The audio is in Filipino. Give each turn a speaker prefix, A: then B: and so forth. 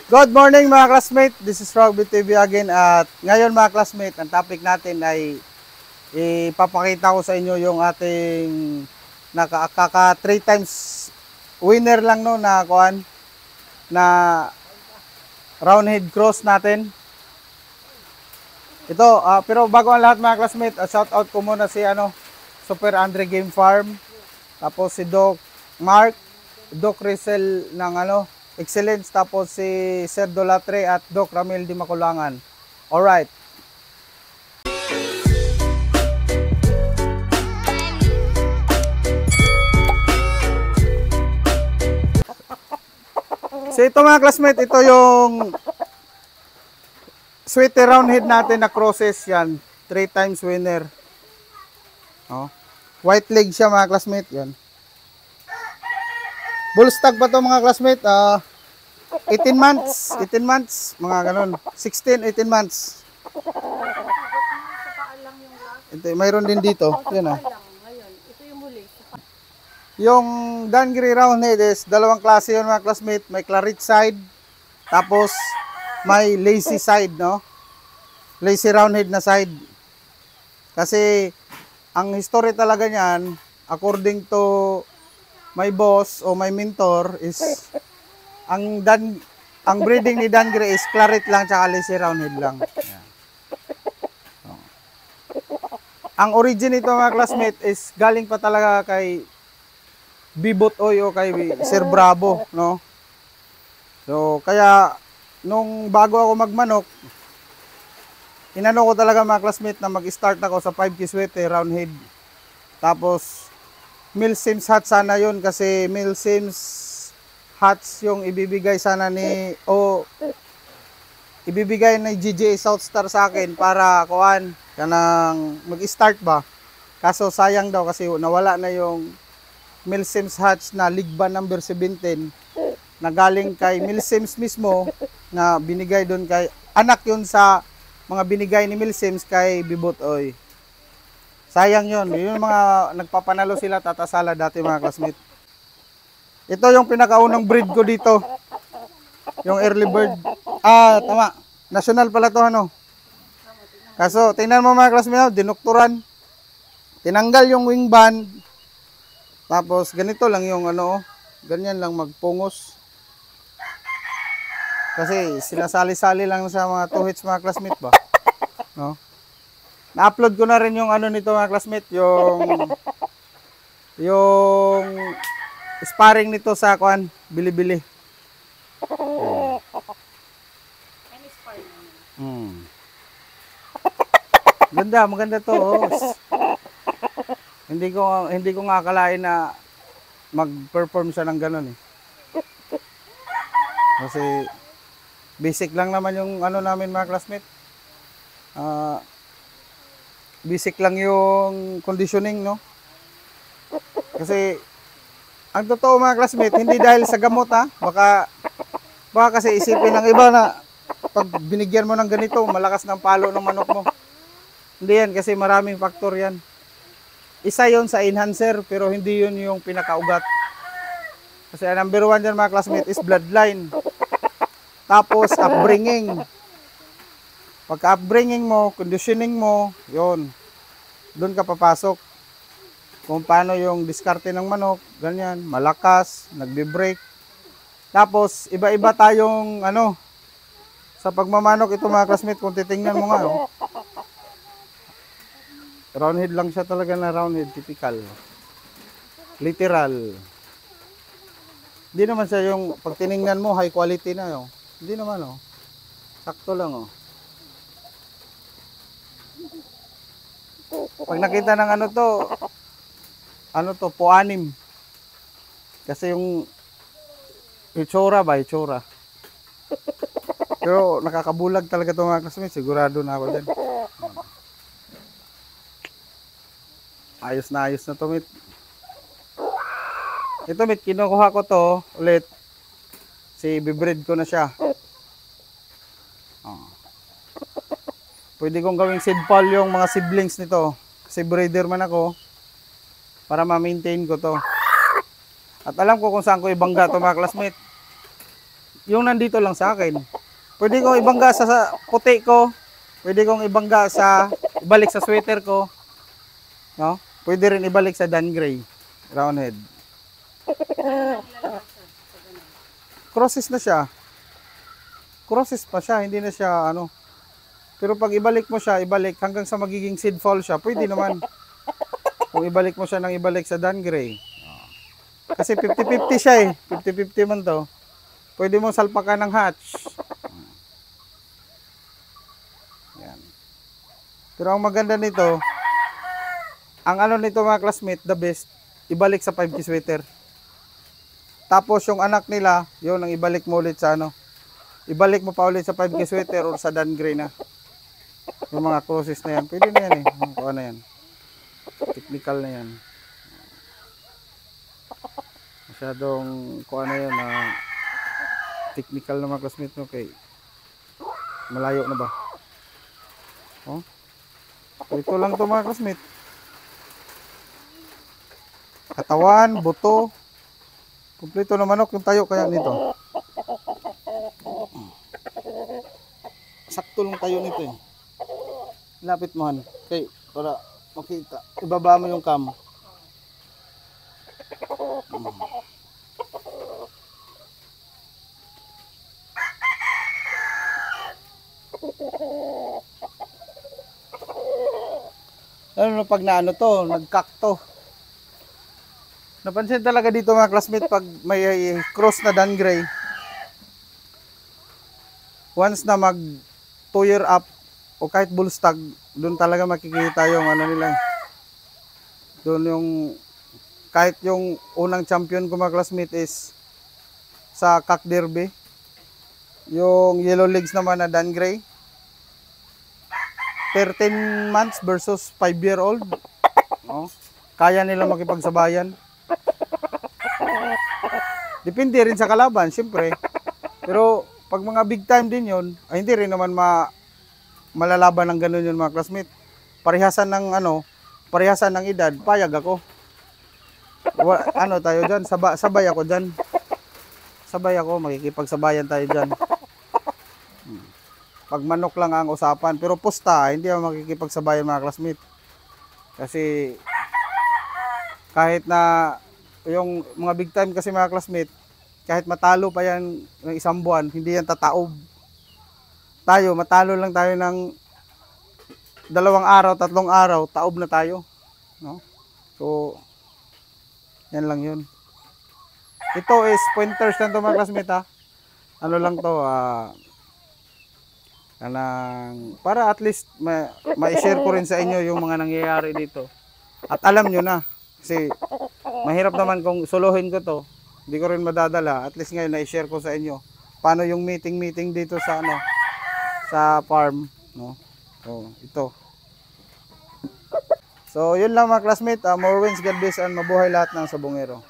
A: Good morning mga classmate, this is Rugby TV again at ngayon mga classmate, ang topic natin ay ipapakita ko sa inyo yung ating kaka 3 times winner lang no na kuan na round head cross natin. Ito, pero bago ang lahat mga classmate, shout out ko muna si Super Andre Game Farm, tapos si Doc Mark, Doc Rizal ng Excellence, tapos si Sir Dolatre at Doc Ramil Di Makulangan. Alright. So ito mga classmate, ito yung sweater round head natin na crosses yan. 3 times winner. Oh. White leg siya mga classmate yan. Bull stag pa to mga classmate. 18 months, mga ganun. 16, 18 months. Ito, mayroon din dito. Yan
B: Ito yung huli.
A: Yung Dangri round head is dalawang klase yun mga classmate. May claret side, tapos may lazy side, no? Lazy round head na side. Kasi ang history talaga niyan, according to my boss o my mentor, is ang breeding ni Dangri is claret lang tsaka lazy round head lang. Ayan. So, ang origin nito mga classmate is galing pa talaga kay Bibot Oy o kay Sir Bravo, no? So, kaya nung bago ako magmanok, inano ko talaga mga classmate na mag-start ako sa 5K sweater round head. Tapos Milsims hats sana yun kasi Milsims hats yung ibibigay sana ibibigay ni GJ Southstar sa akin para kuan kanang mag-start ba. Kaso sayang daw kasi nawala na yung Milsims hats na Ligban number 17 na galing kay Milsims mismo na binigay doon kay anak yun sa mga binigay ni Milsims kay Bibot Oy. Sayang yun. Yung mga nagpapanalo sila tatasala dati mga classmate. Ito yung pinakaunang breed ko dito. Yung early bird. Tama. National pala to Kaso, tingnan mo mga classmate, dinukturan. Tinanggal yung wing band. Tapos, ganito lang yung ganyan lang magpungos. Kasi, sinasali-sali lang sa mga 2 hits mga classmate ba? No? Na-upload ko na rin yung nito mga classmate, yung sparring nito sa Bilibili. Maganda to. Hindi ko nga akalain na mag-perform siya ng ganun eh. Kasi basic lang naman yung namin mga classmate. Basic lang yung conditioning, no? Kasi ang totoo mga classmate, hindi dahil sa gamot baka kasi isipin ng iba na pag binigyan mo ng ganito, malakas ng palo ng manok mo. Hindi yan kasi maraming faktor yan. Isa yon sa enhancer pero hindi yun yung pinakaugat. Kasi ang number 1 dyan mga classmate is bloodline. Tapos upbringing. Pagka upbringing mo, conditioning mo, yon. Doon ka papasok. Kung paano yung diskarte ng manok, ganyan, malakas, nagbe-break. Tapos, iba-iba tayong, sa pagmamanok ito mga classmate, kung titingnan mo nga, round head lang siya talaga na round head, typical. Literal. Hindi naman siya yung, pag tiningnan mo, high quality na, Hindi naman, sakto lang, Pag nakita ng po-anim. Kasi yung itsura. Pero nakakabulag talaga ito mga classmates. Sigurado na ako dyan. Ayos na to, mate. Ito, mate, kinukuha ko to ulit. Bibreed ko na siya. Pwede kong gawing seed pal yung mga siblings nito. Kasi breeder man ako. Para ma-maintain ko to. At alam ko kung saan ko ibangga to mga classmate. Yung nandito lang sa akin. Pwede kong ibangga sa puti ko. Pwede kong ibangga ibalik sa sweater ko. No? Pwede rin ibalik sa Dan Gray. Round head. Crosses na siya. Crosses pa siya, hindi na siya ano. Pero pag ibalik mo siya, ibalik hanggang sa magiging seed fall siya, pwede naman. Kung ibalik mo siya nang ibalik sa Dan Gray. Kasi 50-50 siya eh. 50-50 man to. Pwede mo salpakan ng hatch. Yan. Pero ang maganda nito, ang ano nito mga classmate, the best, ibalik sa 5K sweater. Tapos yung anak nila, yun ang ibalik mo ulit sa ano. Ibalik mo pa ulit sa 5K sweater or sa Dan Gray na. Yung mga crosses na yan. Pwede na yan eh. Kung ano yan. Technical na yan. Masyadong kung ano yan technical na mga classmate mo kay malayo na ba? Oh? Ito lang to mga classmate. Katawan, buto. Kumpleto na manok yung tayo kaya nito. Sakto lang tayo nito eh. Lapit mo han. Okay, para makita. Ibaba mo yung cam. Ano pag naano to, nagkakto. Napansin talaga dito mga classmate pag may cross na Dan Gray. Once na mag 2 year up o kahit bull stag, doon talaga makikita yung ano nila. Doon yung kahit yung unang champion ko mga classmate is sa Cock Derby. Yung yellow legs naman na Dan Gray. 13 months versus 5-year-old. Oh, kaya nila makipagsabayan. Depende rin sa kalaban, siyempre. Pero pag mga big time din yun, ay hindi rin naman malalaban ng ganun yun mga classmate. Parihasan ng edad, payag ako. Ano tayo dyan, sabay ako dyan. Sabay ako, makikipagsabayan tayo dyan. Pag manok lang ang usapan. Pero pusta, hindi ako makikipagsabayan mga classmate. Kasi kahit na yung mga big time kasi mga classmate, kahit matalo pa yan ng isang buwan, hindi yan tataob. Tayo, matalo lang tayo ng 2 araw, 3 araw, taob na tayo. No? So, yan lang yun. Ito is pointers lang to mga classmate ha. Ano lang to, para at least ma-share ko rin sa inyo yung mga nangyayari dito. At alam nyo na. Kasi mahirap naman kung solohin ko to. Hindi ko rin madadala. At least ngayon na-share ko sa inyo. Paano yung meeting dito sa sa farm. No? So, ito. So, yun lang mga classmate. More wins, God bless, and mabuhay lahat ng sabongero.